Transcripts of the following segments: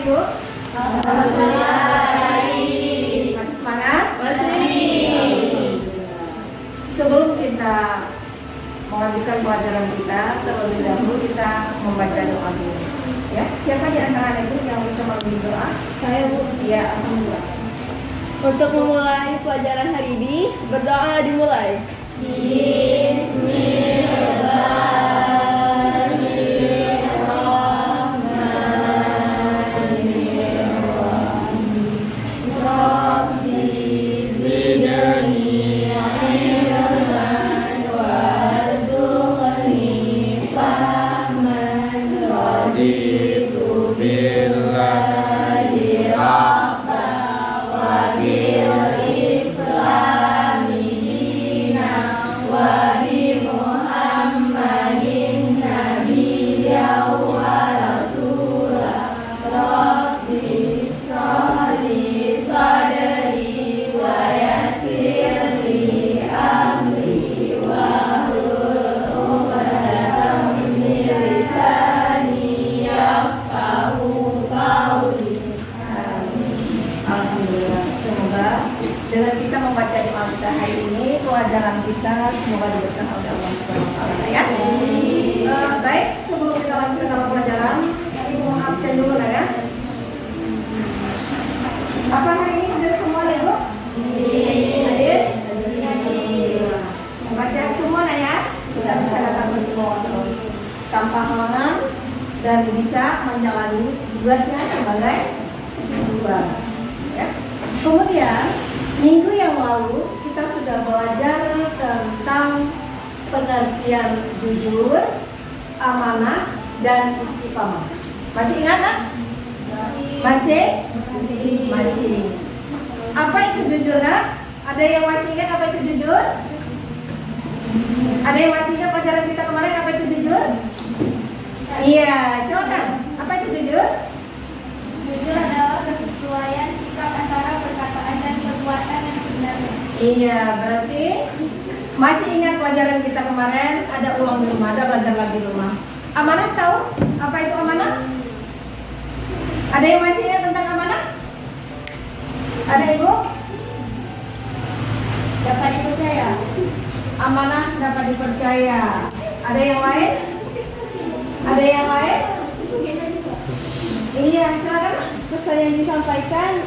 Ibu? Alhamdulillah. Masih semangat? Masih. Sebelum kita melanjutkan pelajaran kita, terlebih dahulu kita membaca doa dulu. Ya, siapa di antara Ibu yang bisa memimpin doa? Saya Bu. Ya, alhamdulillah. Untuk memulai pelajaran hari ini, berdoa dimulai. Alhamdulillah. Semoga dengan kita membaca doa kita hari ini, pelajaran kita semoga diberkahi oleh Allah Subhanahu wa taala ya. Baik, sebelum kita lanjut ke dalam pelajaran, Ibu mau absen dulu ya. Apa hari ini hadir semua ya, Bu? Hadir? Alhamdulillah. Semoga sehat semua ya. Kita bisa datang ke sekolah terus tanpa halangan dan bisa menjalani tugasnya sebagai siswa. Ya. Kemudian minggu yang lalu kita sudah belajar tentang pengertian jujur, amanah, dan istiqamah. Masih ingat nak? Masih? Masih. Apa itu jujur nak? Ada yang masih ingat apa itu jujur? Ada yang masih ingat pelajaran kita kemarin apa itu jujur? Iya, silakan. Apa itu jujur? Jujur adalah kesesuaian sikap antara perkataan dan perbuatan yang sebenarnya. Iya, berarti masih ingat pelajaran kita kemarin, ada ulang di rumah, ada belajar lagi di rumah. Amanah tahu? Apa itu amanah? Ada yang masih ingat tentang amanah? Ada Ibu? Dapat dipercaya. Amanah dapat dipercaya. Ada yang lain? Ada yang lain? Iya, silakan. Pesan yang disampaikan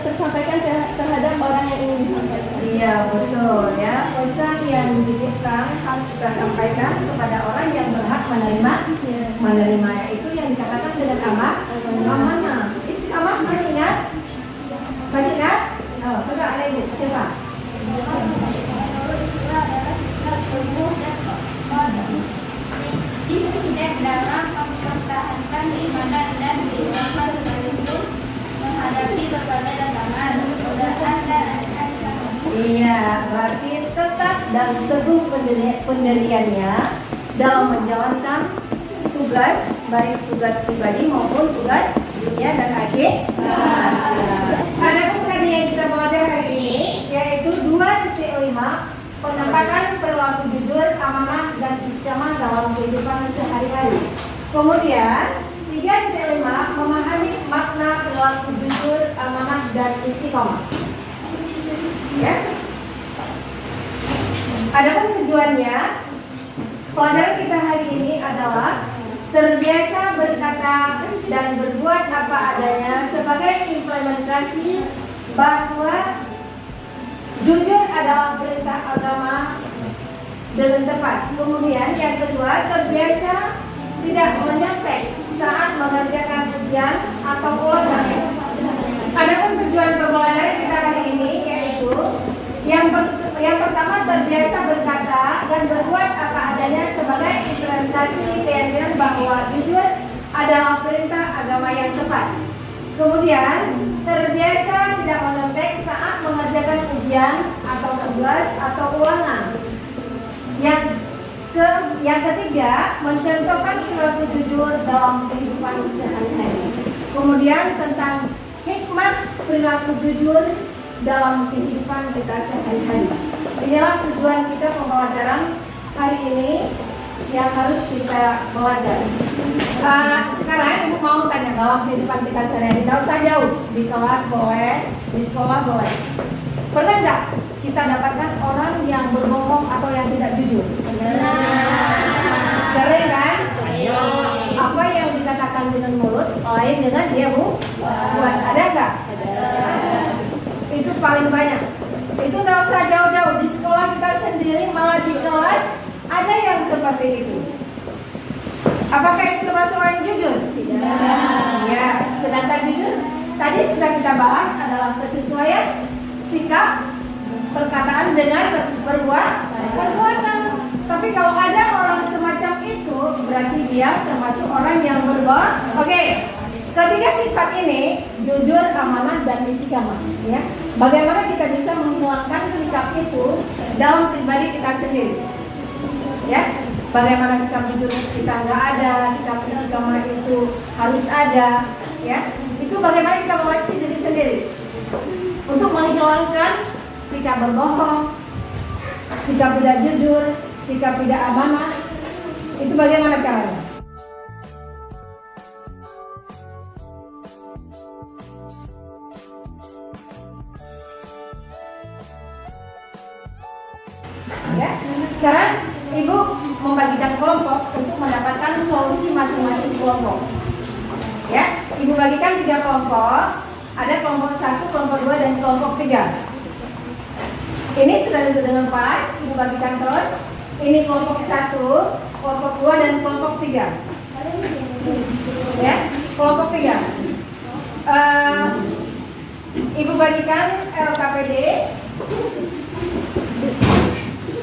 tersampaikan terhadap orang yang ingin disampaikan. Iya, betul ya. Pesan yang dititipkan harus kita sampaikan kepada orang yang berhak menerima. Ya. Menerima itu yang dikatakan dengan amanah. Istiqamah masih ingat? Masih ingat? Oh, coba ada Ibu, siapa? Istilah adalah sikap teguh dan konsisten dalam mempertahankan keimanan dan keislaman sekalipun menghadapi berbagai tantangan, godaan dan ancaman. Iya, berarti tetap dan teguh pendiriannya dalam menjalankan tugas, baik tugas pribadi maupun tugas dunia dan akhir. Ada bukan yang kita belajar hari ini, yaitu 2.5 penampakan perilaku jujur, amanah, dan istiqamah dalam kehidupan sehari-hari. Kemudian 3.5 memahami makna perilaku jujur, amanah, dan istiqamah. Ya. Adapun tujuannya, pelajaran kita hari ini adalah terbiasa berkata dan berbuat apa adanya sebagai implementasi bahwa jujur adalah perintah agama dengan tepat. Kemudian yang kedua, terbiasa tidak menyontek saat mengerjakan ujian atau ulangan. Adapun tujuan pembelajaran kita hari ini yaitu yang pertama, terbiasa berkata dan berbuat apa adanya sebagai implementasi keyakinan bahwa jujur adalah perintah agama yang tepat. Kemudian terbiasa tidak menyontek saat mengerjakan ujian atau tugas atau ulangan. Yang ketiga, mencontohkan perilaku jujur dalam kehidupan sehari-hari. Kemudian tentang hikmah perilaku jujur dalam kehidupan kita sehari-hari. Inilah tujuan kita pembelajaran hari ini yang harus kita belajar. Sekarang Ibu mau tanya dalam kehidupan kita sehari-hari. Tidak usah jauh, di kelas boleh, di sekolah boleh. Pernah nggak kita dapatkan orang yang berbohong atau yang tidak jujur? Sering kan? Apa yang dikatakan dengan mulut lain dengan dia buat. Ada nggak? Itu paling banyak. Itu nggak usah jauh-jauh, di sekolah kita sendiri, malah di kelas ada yang seperti itu. Apakah itu termasuk orang yang jujur? Tidak. Ya, sedangkan jujur tadi sudah kita bahas adalah kesesuaian sikap perkataan dengan perbuatan. Tapi kalau ada orang semacam itu, berarti dia termasuk orang yang berbohong. Oke. Ketiga sifat ini, jujur, amanah, dan istiqamah. Ya, bagaimana kita bisa menghilangkan sikap itu dalam pribadi kita sendiri? Ya, bagaimana sikap jujur kita nggak ada, sikap istiqamah itu harus ada. Ya, itu bagaimana kita mengoreksi diri sendiri untuk menghilangkan sikap berbohong, sikap tidak jujur, sikap tidak amanah. Itu bagaimana caranya? Ya, sekarang Ibu membagikan kelompok untuk mendapatkan solusi masing-masing kelompok. Ya, Ibu bagikan 3 kelompok. Ada kelompok 1, kelompok 2, dan kelompok 3. Ini sudah duduk dengan pas. Ibu bagikan terus. Ini kelompok 1, kelompok 2, dan kelompok 3. Ya, kelompok 3. Ibu bagikan LKPD.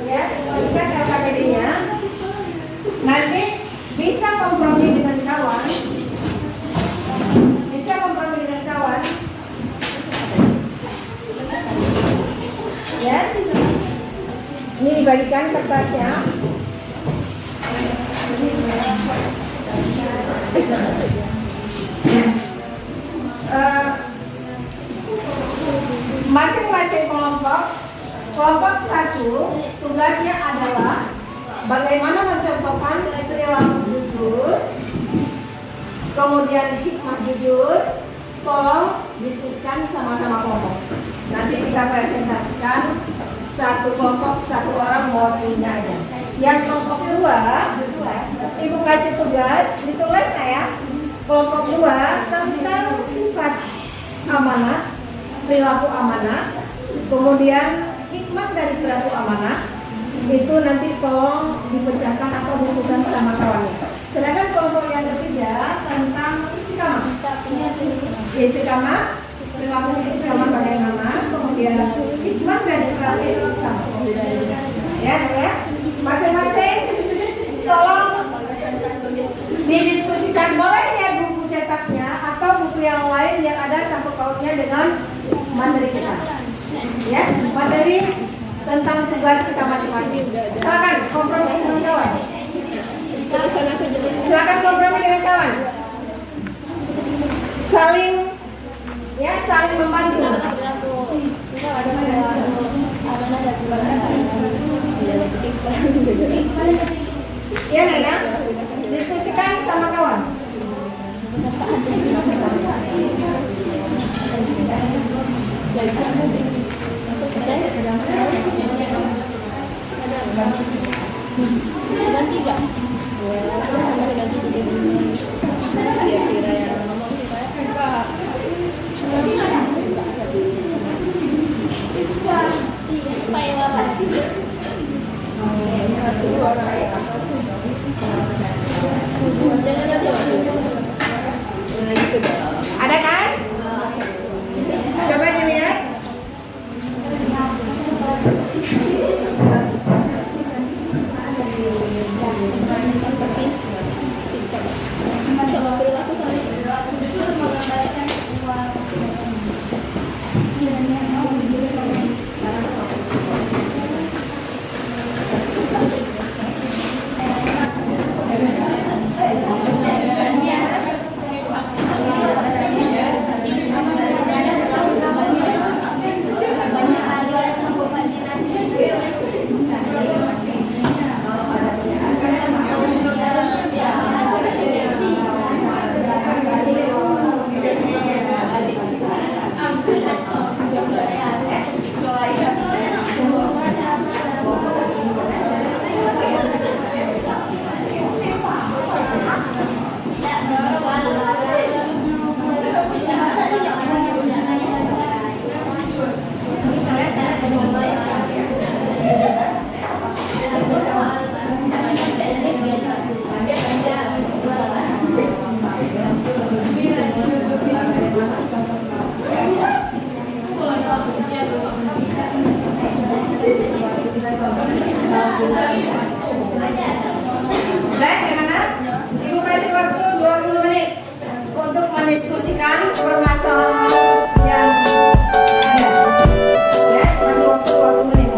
Ya, bagikan LKPD-nya. Nanti bisa kompromi dengan kawan. Ya, ini dibagikan kertasnya. Masing-masing kelompok 1 tugasnya adalah bagaimana mencontohkan perilaku jujur, kemudian hikmah jujur. Tolong diskusikan sama-sama kelompok. Nanti kita presentasikan satu kelompok, 1 orang mewakilinya aja. Yang kelompok 2, Ibu kasih tugas, ditulis saya. Kelompok 2 tentang sifat amanah, perilaku amanah, kemudian hikmah dari perilaku amanah. Itu nanti tolong dipecahkan atau diskusikan sama kawannya. Sedangkan kelompok yang ketiga tentang istiqamah. Istiqamah, perilaku istiqamah bagaimana, kemudian hikmah dari perilaku istiqamah. Ya. Masing-masing tolong didiskusikan. Boleh ya buku cetaknya atau buku yang lain yang ada sangkut pautnya dengan materi kita. Ya, materi tentang tugas kita masing-masing. Silakan kompromi dengan kawan. Silakan kompromi dengan kawan. Saling membantu. Ya, Naya, diskusikan sama kawan. Ada kan? Coba dilihat. merumuskan permasalahan yang ada. Ya, masih waktu 20 menit.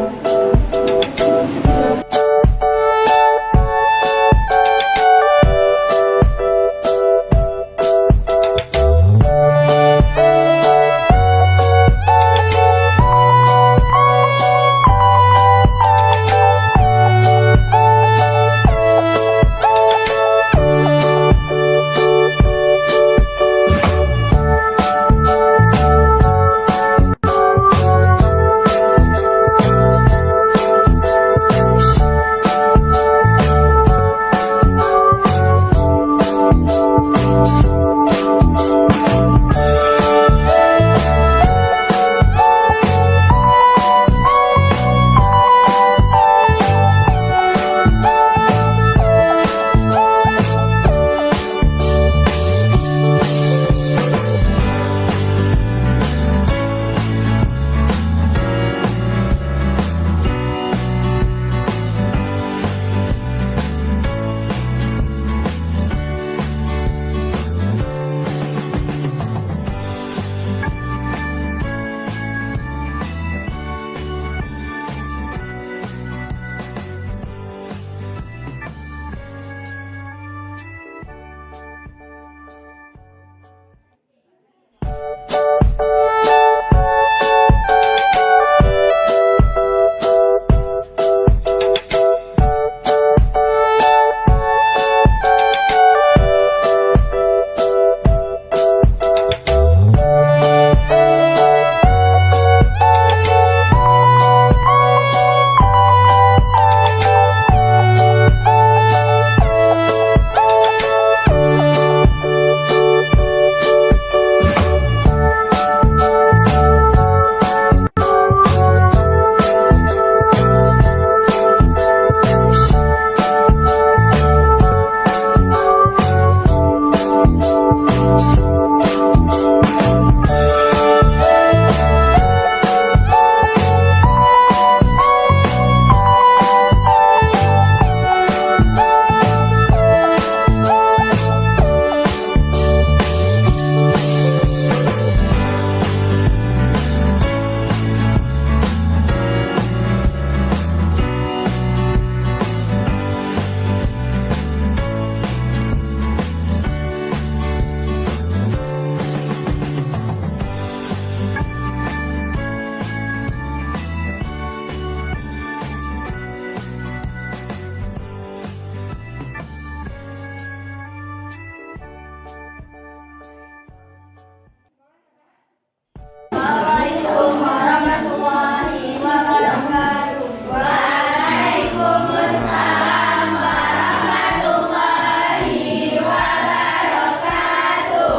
Assalamualaikum warahmatullahi wabarakatuh. Waalaikumsalam warahmatullahi wabarakatuh.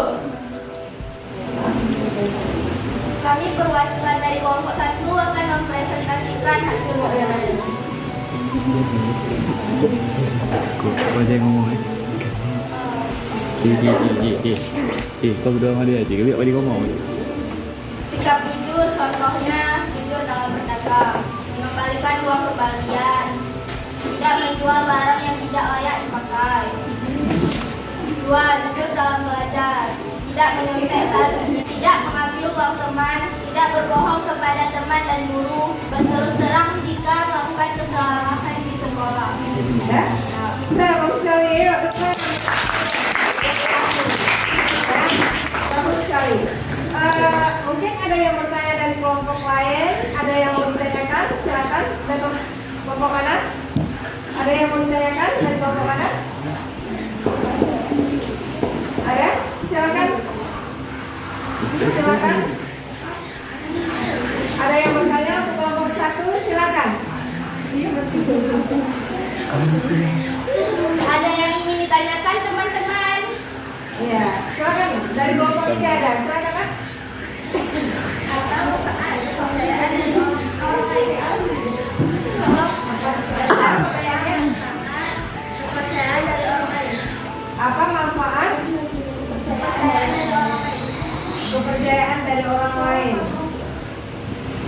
Kami perwakilan dari kelompok 1 akan mempresentasikan hasil model. Kau aja yang ngomong kau berdua sama dia aja, biar dia ngomong. Sikap jujur, contohnya jujur dalam berdagang, mengembalikan uang kembalian, tidak menjual barang yang tidak layak dipakai. 2. Jujur dalam belajar, tidak menyontek saat ujian, tidak mengambil uang teman, tidak berbohong kepada teman dan guru, berterus terang jika melakukan kesalahan di sekolah. Ya. Nah, bagus sekali. Yuk, depan. Bagus sekali. Mungkin ada yang bertanya dari kelompok lain, ada yang mau ditanyakan, silakan. Dari kelompok mana? Ada yang mau ditanyakan dari kelompok mana? Ada? Silakan. Silakan. Ada yang bertanya untuk kelompok 1, silakan. Ada yang ingin ditanyakan teman-teman? Ya, silakan. Dari kelompok 3 ada, silakan Kak. Apa manfaat kepercayaan dari orang lain?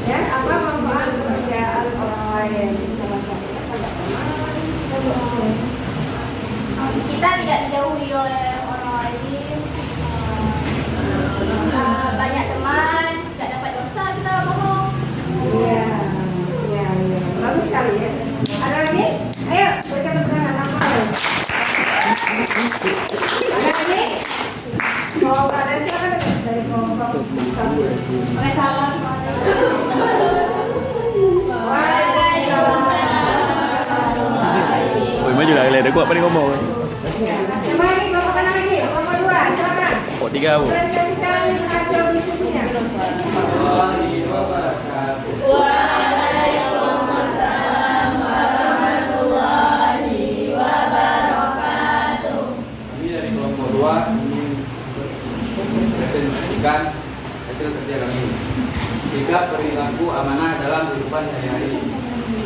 Ya, apa manfaat kepercayaan orang lain? Bisa bahasa Kita tidak dijauhi oleh orang lain. Kalau nggak ada silakan dari kelompok satu. Pakai salam. Ôi mấy giờ lại để gua apa nih ngomong? Siapa lagi? Kelompok mana lagi? Kelompok 2, silakan. Oh 3 bu. Presentasikan hasil diskusinya. Kami dari kelompok 2 ingin presentasikan hasil kerja kami. 3. Perilaku amanah dalam kehidupan sehari-hari.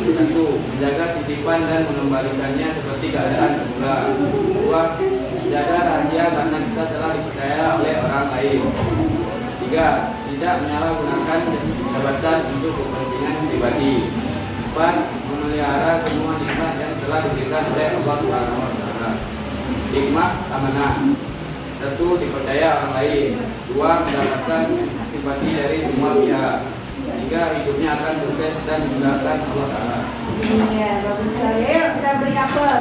1. Menjaga titipan dan mengembalikannya seperti keadaan semula. 2. Menjaga rahasia karena kita telah dipercaya oleh orang lain. 3. Tidak menyalahgunakan jabatan untuk kepentingan pribadi. 4. Memelihara semua nikmat yang telah diberikan oleh Allah Subhanahu wa Ta'ala. Hikmah amanah. 1. Dipercaya orang lain. 2. Mendapatkan simpati dari semua pihak. 3. Hidupnya akan sukses dan dimudahkan Allah Ta'ala. Iya, bagus sekali. Yuk kita beri apel.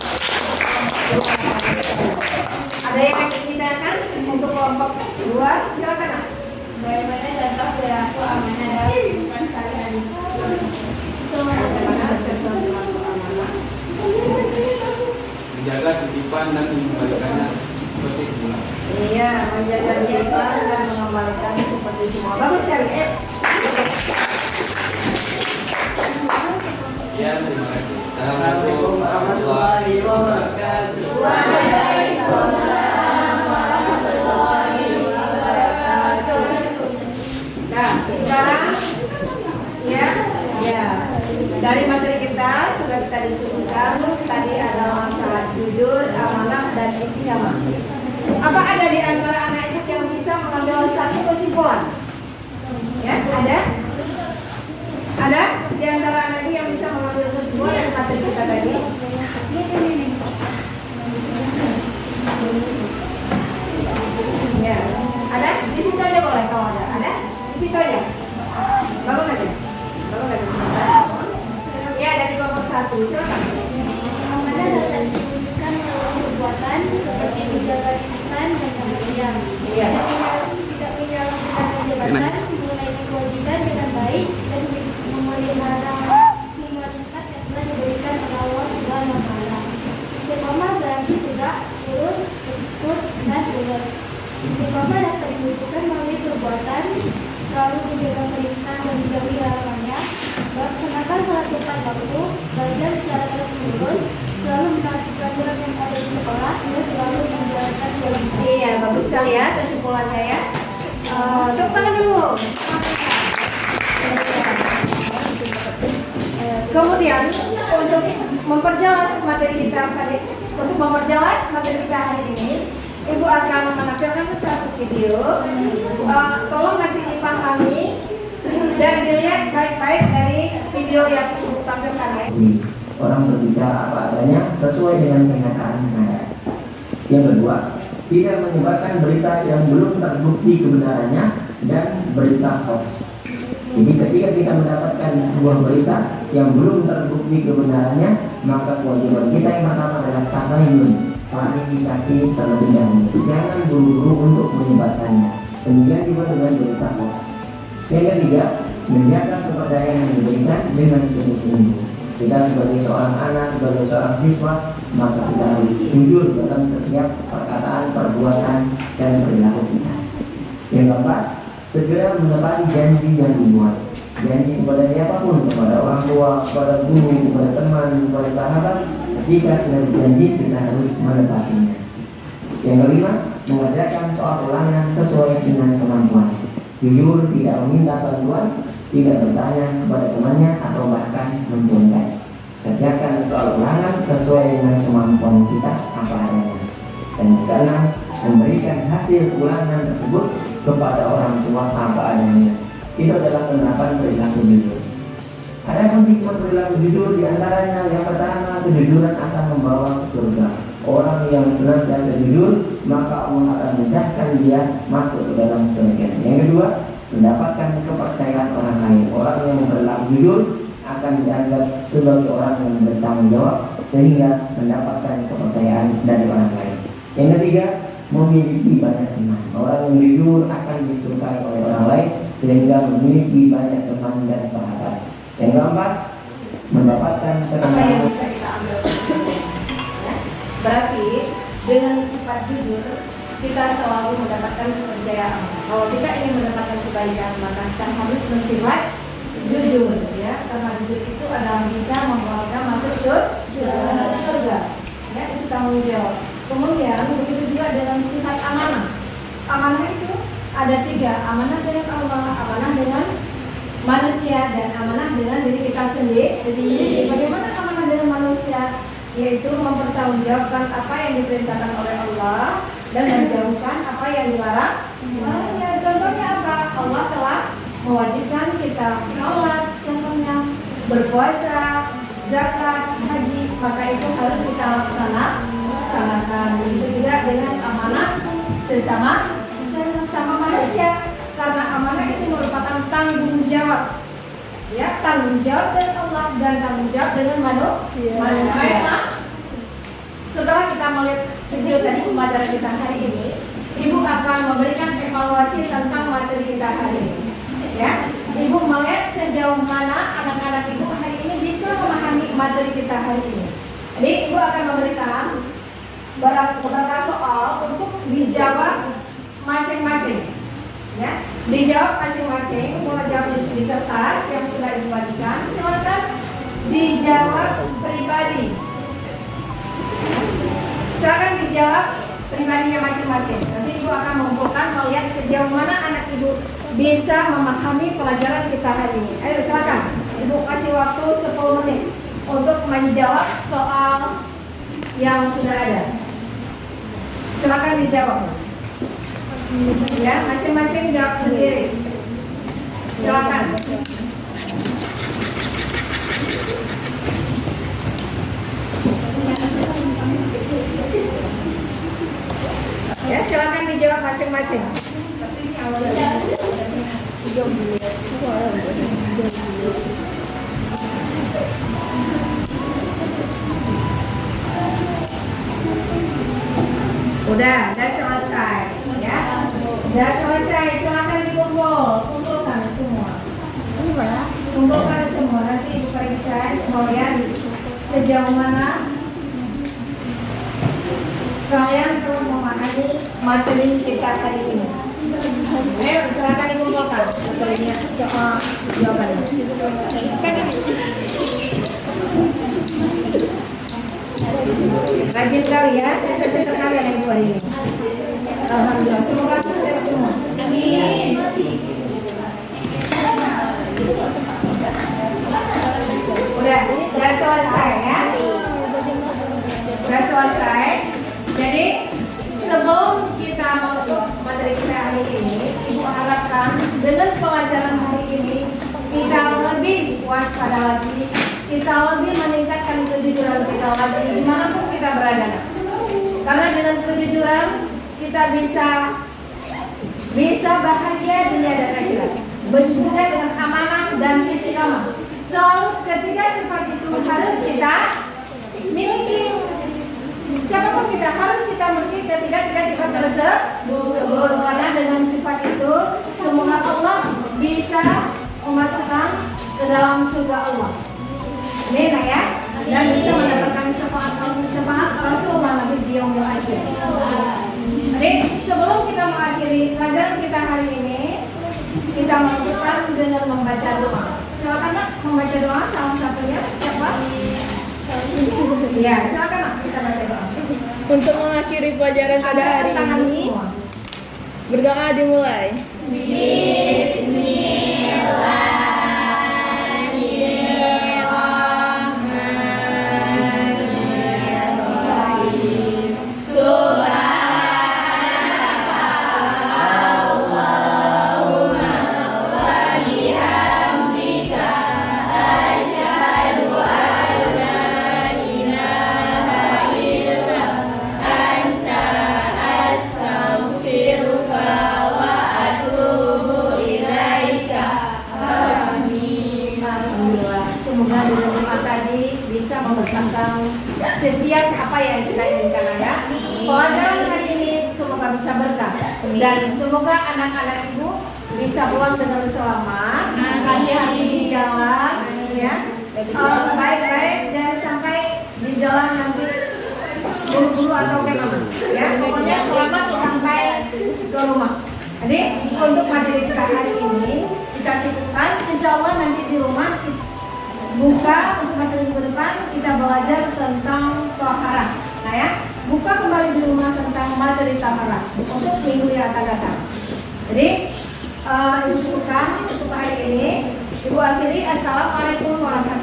Ada yang ingin ditanyakan untuk kelompok 2? Silakan. Nak. Bagaimana dasar perilaku amanah dalam kehidupan sehari-hari? Menjaga titipan dan mengembalikannya seperti semula. Iya, menjaga titipan dan mengembalikannya seperti semua. Bagus sekali. Ya, terima kasih. Assalamualaikum warahmatullahi wabarakatuh. Waalaikumsalam warahmatullahi wabarakatuh. Nah, sekarang ya, dari materi kita sudah kita diskusikan tadi adalah masalah jujur, amanah, dan istiqamah. Apa ada di antara anak ibu yang bisa mengambil satu kesimpulan? Ya, ada? Ada di antara anak ibu yang bisa mengambil kesimpulan dari materi kita tadi? Ya, ada? Di situ aja boleh kalau ada. Ada? Di situ aja. Bangun aja. Bangun aja sebentar. Ya, dari kelompok 1. Silakan. Amanah dapat diwujudkan melalui perbuatan seperti menjaga titipan dan kebersihan. Iya. Tidak menyalahgunakan jabatan, mengenai kewajiban dengan baik dan memelihara semua nikmat yang telah diberikan oleh Allah Subhanahu wa Ta'ala. Istiqomah berarti tegak, lurus, tegur, dan lurus. Istiqomah dapat diwujudkan melalui perbuatan, selalu menjaga perintah dan menjauhi larangannya, melaksanakan salat tepat waktu, belajar secara terus-menerus, selalu menaati peraturan yang ada di sekolah, dan selalu menjalankan kewajiban. Iya, bagus sekali ya kesimpulannya ya. Tepuk tangan dulu. Kemudian untuk memperjelas materi kita hari ini, Ibu akan menampilkan satu video. Tolong nanti dipahami dan dilihat baik-baik dari video yang Ibu tampilkan ya. Orang berbicara apa adanya sesuai dengan kenyataan yang ada. Yang kedua, tidak menyebarkan berita yang belum terbukti kebenarannya dan berita hoax. Jadi ketika kita mendapatkan sebuah berita yang belum terbukti kebenarannya, maka kewajiban kita yang pertama adalah tabayun, klarifikasi terlebih dahulu. Jangan buru-buru untuk menyebarkannya. Kemudian juga dengan berita hoax. Yang ketiga, menjaga kepercayaan yang diberikan dengan sungguh-sungguh. Kita sebagai seorang anak, sebagai seorang siswa, maka kita harus jujur dalam setiap perkataan, perbuatan, dan perilaku kita. Yang keempat, segera menepati janji yang dibuat. Janji kepada siapapun, kepada orang tua, kepada guru, kepada teman, kepada sahabat, ketika sudah berjanji kita harus menepatinya. Yang kelima, mengerjakan soal ulangan sesuai dengan kemampuan. Jujur, tidak meminta bantuan, tidak bertanya kepada temannya atau bahkan mencontek. Kerjakan soal ulangan sesuai dengan kemampuan kita apa adanya. Dan keenam, memberikan hasil ulangan tersebut kepada orang tua apa adanya. Itu adalah penerapan perilaku jujur. Ada hikmah perilaku jujur diantaranya yang pertama, kejujuran akan membawa ke surga. Orang yang senantiasa jujur, maka Allah akan mudahkan dia masuk ke dalam surga. Yang kedua, mendapatkan kepercayaan orang lain. Orang yang berlaku jujur akan dianggap sebagai orang yang bertanggung jawab, sehingga mendapatkan kepercayaan dari orang lain. Yang ketiga, memiliki banyak teman. Orang yang jujur akan disukai oleh orang lain sehingga memiliki banyak teman dan sahabat. Yang keempat, mendapatkan Apa yang ketenangan. bisa kita ambil kesimpulan? Ya. Berarti dengan sifat jujur kita selalu mendapatkan kepercayaan. Kalau kita ingin mendapatkan kebaikan maka kita harus bersifat jujur, ya. Karena jujur itu adalah bisa membawa kita masuk surga. Ya, itu tanggung jawab. Kemudian begitu juga dengan sifat amanah. Amanah itu ada 3, amanah dengan Allah, amanah dengan manusia, dan amanah dengan diri kita sendiri. Jadi bagaimana amanah dengan manusia? Yaitu mempertanggungjawabkan apa yang diperintahkan oleh Allah dan menjauhkan apa yang dilarang. Ya, contohnya apa? Allah telah mewajibkan kita sholat, contohnya berpuasa, zakat, haji, maka itu harus kita laksanakan. Begitu juga dengan amanah sesama manusia, karena amanah itu merupakan tanggung jawab, ya, tanggung jawab dari Allah dan tanggung jawab dengan manusia. Setelah kita melihat video tadi pembelajaran kita hari ini, Ibu akan memberikan evaluasi tentang materi kita hari ini. Ya, Ibu melihat sejauh mana anak-anak Ibu hari ini bisa memahami materi kita hari ini. Jadi Ibu akan memberikan beberapa soal untuk dijawab masing-masing. Ya, dijawab masing-masing. Mulai jawab di kertas yang sudah Ibu bagikan. Silakan dijawab pribadi. Silakan dijawab pribadinya masing-masing. Nanti Ibu akan mengumpulkan melihat sejauh mana anak Ibu bisa memahami pelajaran kita hari ini. Ayo silakan. Ibu kasih waktu 10 menit untuk menjawab soal yang sudah ada. Silakan dijawab. Ya, masing-masing jawab sendiri. Silakan. Ya, silakan dijawab masing-masing. Tapi ini awalnya. Udah selesai, ya. Udah selesai, silakan kumpulkan semua. Kumpulkan semua. Nanti Ibu periksa, melihat sejauh mana kalian telah memahami materi kita hari ini. Ayo, silakan dikumpulkan materinya, soal jawabannya. Rajin kali ya, pintar kali yang Ibu hari ini. Alhamdulillah, semoga sukses semua. Amin. Udah selesai ya. Udah selesai. Jadi sebelum kita menutup materi kita hari ini, Ibu harapkan dengan pelajaran hari ini kita lebih waspada lagi, kita lebih meningkatkan kejujuran kita lagi dimanapun kita berada. Karena dengan kejujuran kita bisa bahagia dunia dan akhirat. Begitu dengan amanah dan istiqamah. Selalu ketiga sifat itu harus kita miliki. Siapapun kita harus kita miliki ketiga sifat tersebut. Karena dengan sifat itu semoga Allah bisa memasukkan ke dalam surga Allah. Amin ya. Dan bisa mendapatkan syafaat Rasulullah Nabi di yaumil akhir. Jadi sebelum kita mengakhiri pelajaran kita hari ini, kita menutupkan dengan membaca doa. Silakan nak membaca doa salah satunya siapa? Ya, silakan nak kita baca doa. Untuk mengakhiri pelajaran pada hari ini, berdoa dimulai. Semoga dengan doa tadi bisa memberkatkan setiap apa yang kita inginkan ya. Pelajaran hari ini semoga bisa berkah. Dan semoga anak-anak ibu bisa pulang dengan selamat, hati-hati di jalan, ya, baik-baik dan sampai di jalan nanti buru-buru atau gimana, ya, pokoknya selamat sampai ke rumah. Jadi untuk materi kita hari ini kita cukupkan, insya Allah nanti di rumah buka untuk materi minggu depan kita belajar tentang toharah. Nah ya, buka kembali di rumah tentang materi toharah untuk minggu yang akan datang. Jadi ibu cukupkan untuk hari ini. Ibu akhiri, assalamualaikum warahmatullahi wabarakatuh.